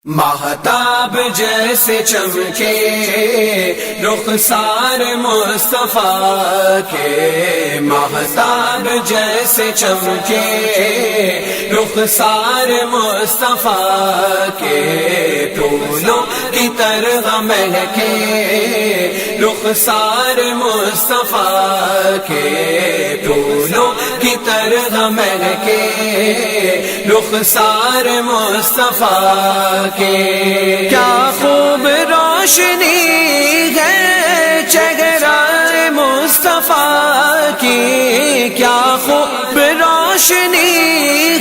مہتاب جیسے چمکے رخسار مصطفیٰ کے، مہتاب جیسے چمکے رخسار مصطفیٰ کے، پھولوں کی طرح مہکے رخسار مصطفیٰ کے، پھولوں کی طرح مہکے رخسار مصطفیٰ کے، کیا خوب روشنی ہے چہرہ مصطفیٰ کی، کیا خوب روشنی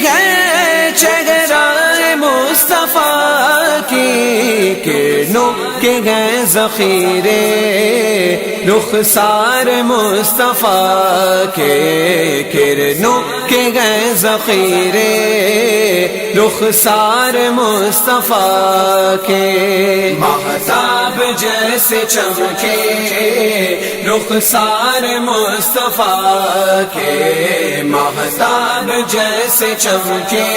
ہے چہرہ مصطفیٰ کی، کرنوں کے ہیں ذخیرے رخسار مصطفیٰ کے، کرنوں کے ہیں ذخیرے رخسار مصطفیٰ کے، مہتاب جیسے چمکے رخسار مصطفیٰ کے، مہتاب جیسے چمکے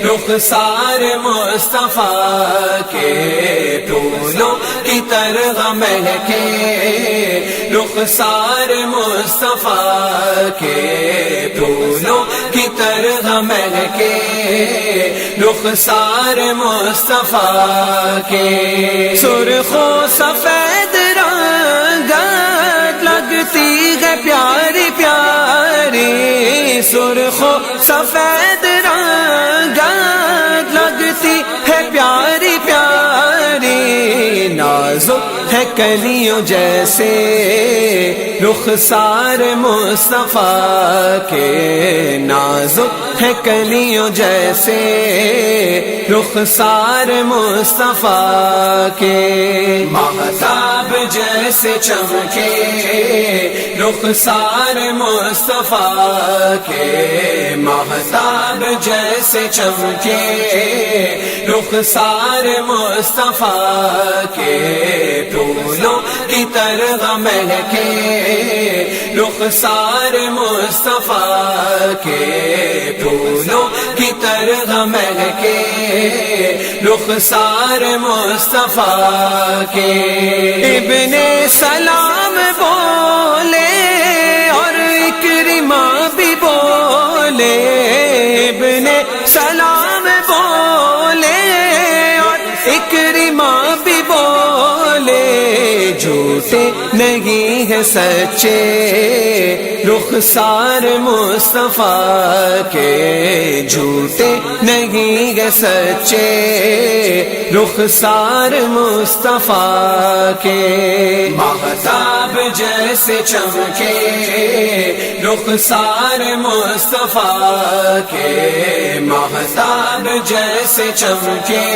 رخسار مصطفیٰ کے، پھولوں کی طرح مہکے رخسار مصطفیٰ کے، پھولوں کی طرح مہکے رخسار مصطفیٰ کے، سرخ و سفید رنگت لگتی ہے پیاری پیاری، سرخ و سفید رنگت لگتی ہے پیاری پیاری، نازک ہے کلیوں جیسے رخسار مصطفیٰ کے، نازک ہے کلیوں جیسے رخسار مصطفیٰ کے، مہتاب جیسے چمکے رخسار مصطفیٰ کے، مہتاب جیسے چمکے رخسار مصطفیٰ کے، پھولوں کی طرح مہکے رخسار مصطفیٰ کے، پھولوں کی طرح مہکے رخسار مصطفیٰ کے، ابن سلام بولے اور اکرمہ بھی بولے، ابن سلام بولے اور اکرمہ بھی بولے، جھوٹے نہیں ہے سچے رخسار مصطفیٰ کے، جھوٹے نہیں ہے سچے رخسار مصطفیٰ کے، مہتاب جیسے چمکے رخسار مصطفیٰ کے، مہتاب جیسے چمکے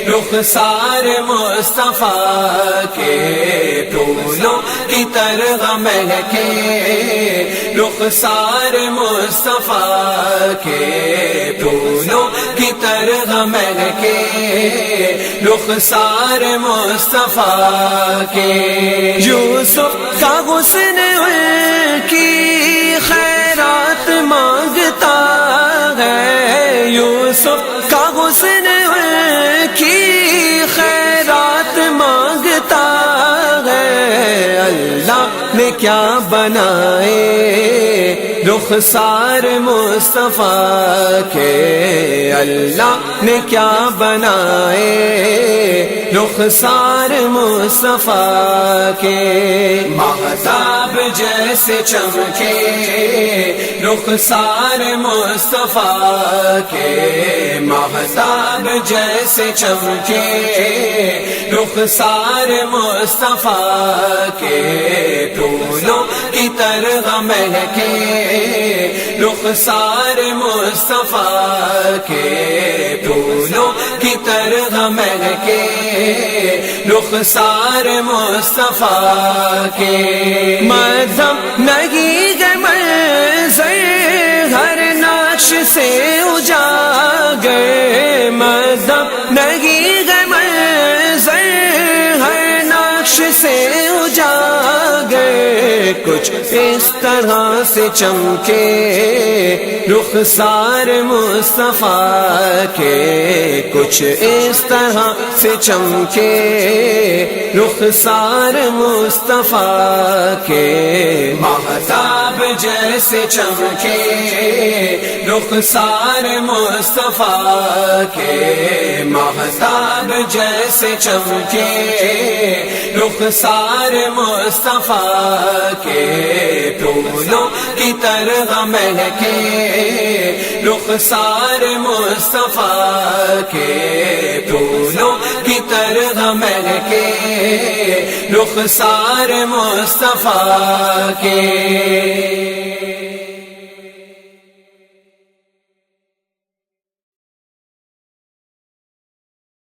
رخسار مصطفیٰ کے، پھولوں کی طرح مہکے رخسار مصطفیٰ کے، پھولوں کی طرح مہکے رخسار مصطفیٰ کے، یوسف کا حسن ان کی خیرات مانگتا ہے، یوسف کا حسن ان کی خیرات مانگتا ہے، اللہ نے کیا بنائے رخسار مصطفیٰ کے، اللہ نے کیا بنائے رخسار مصطفیٰ کے، مہتاب جیسے چمکے رخسار مصطفیٰ کے، مہتاب جیسے چمکے رخسار مصطفیٰ کے، پھولوں کی طرح مہکے رخسار مصطفیٰ کے، پھولوں کی طرح مہکے رخسار مصطفیٰ کے، مذہب نہیں ہے منظر ہر نقش سے اجاگر، مذہب نہیں ہے منظر ہر نقش سے اجاگر، کچھ اس طرح سے چمکے رخسار مصطفیٰ کے، کچھ اس طرح سے چمکے رخسار مصطفیٰ کے، مہتاب جیسے چمکے رخسار مصطفیٰ کے، مہتاب جیسے چمکے رخسار مصطفیٰ کے، پھولوں کی طرح مہکے رخسار مصطفیٰ کے، پھولوں کی طرح مہکے رخسار مصطفیٰ کے۔